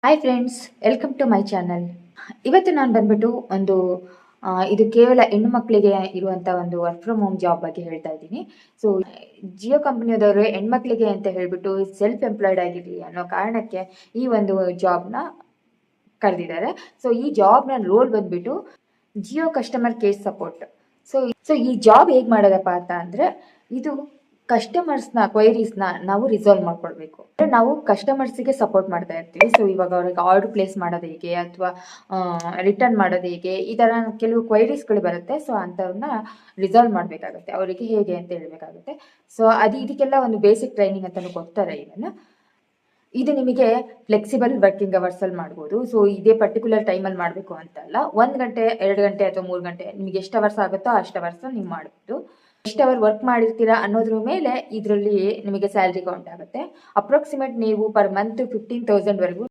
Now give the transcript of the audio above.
Hi friends, welcome to my channel. ಇವತ್ತು ನಾನು ಬಂದ್ಬಿಟ್ಟು ಇದು ಕೇವಲ ಹೆಣ್ಣು ಮಕ್ಕಳಿಗೆ ಇರುವಂಥ ಒಂದು ವರ್ಕ್ ಫ್ರಮ್ ಹೋಮ್ ಜಾಬ್ ಬಗ್ಗೆ ಹೇಳ್ತಾ ಇದ್ದೀನಿ. ಸೊ ಜಿಯೋ ಕಂಪನಿಯದವರು ಹೆಣ್ಮಕ್ಳಿಗೆ ಅಂತ ಹೇಳ್ಬಿಟ್ಟು ಸೆಲ್ಫ್ ಎಂಪ್ಲಾಯ್ಡ್ ಆಗಿರಲಿ ಅನ್ನೋ ಕಾರಣಕ್ಕೆ ಈ ಒಂದು ಜಾಬ್ನ ಕರೆದಿದ್ದಾರೆ. ಸೊ ಈ ಜಾಬ್ನ ರೋಲ್ ಬಂದ್ಬಿಟ್ಟು Jio customer care support. So ಈ ಜಾಬ್ ಹೇಗೆ ಮಾಡೋದಪ್ಪ ಅಂತ ಅಂದರೆ, ಇದು ಕಸ್ಟಮರ್ಸ್ನ ಕ್ವೈರೀಸ್ನ ನಾವು ರಿಸಾಲ್ವ್ ಮಾಡ್ಕೊಳ್ಬೇಕು. ನಾವು ಕಸ್ಟಮರ್ಸಿಗೆ ಸಪೋರ್ಟ್ ಮಾಡ್ತಾ ಇರ್ತೀವಿ. ಸೊ ಇವಾಗ ಅವ್ರಿಗೆ ಆರ್ಡರ್ ಪ್ಲೇಸ್ ಮಾಡೋದು ಹೇಗೆ ಅಥವಾ ರಿಟರ್ನ್ ಮಾಡೋದು ಹೇಗೆ, ಈ ಥರ ಕೆಲವು ಕ್ವೈರೀಸ್ಗಳು ಬರುತ್ತೆ. ಸೊ ಅಂಥವ್ರನ್ನ ರಿಸಾಲ್ವ್ ಮಾಡಬೇಕಾಗುತ್ತೆ, ಅವರಿಗೆ ಹೇಗೆ ಅಂತ ಹೇಳಬೇಕಾಗುತ್ತೆ. ಸೊ ಇದಕ್ಕೆಲ್ಲ ಒಂದು ಬೇಸಿಕ್ ಟ್ರೈನಿಂಗ್ ಅಂತಲೂ ಕೊಡ್ತಾರೆ. ಇದು ನಿಮಗೆ ಫ್ಲೆಕ್ಸಿಬಲ್ ವರ್ಕಿಂಗ್ ಅವರ್ಸಲ್ಲಿ ಮಾಡ್ಬೋದು. ಸೊ ಇದೇ ಪರ್ಟಿಕ್ಯುಲರ್ ಟೈಮಲ್ಲಿ ಮಾಡಬೇಕು ಅಂತಲ್ಲ, 1 ಗಂಟೆ 2 ಗಂಟೆ ಅಥವಾ 3 ಗಂಟೆ ನಿಮಗೆ ಎಷ್ಟು ಅವರ್ಸ್ ಆಗುತ್ತೋ ಅಷ್ಟು ಅವರ್ಸ್ ನೀವು ಮಾಡ್ಬೋದು. ಎಷ್ಟು ಅವರ್ ವರ್ಕ್ ಮಾಡಿರ್ತೀರಾ ಅನ್ನೋದ್ರ ಮೇಲೆ ಇದರಲ್ಲಿ ನಿಮಗೆ ಸ್ಯಾಲ್ರಿ ಕೌಂಟ್ ಆಗುತ್ತೆ. ಅಪ್ರಾಕ್ಸಿಮೇಟ್ ನೀವು ಪರ್ ಮಂತ್ 15,000 ವರೆಗೂ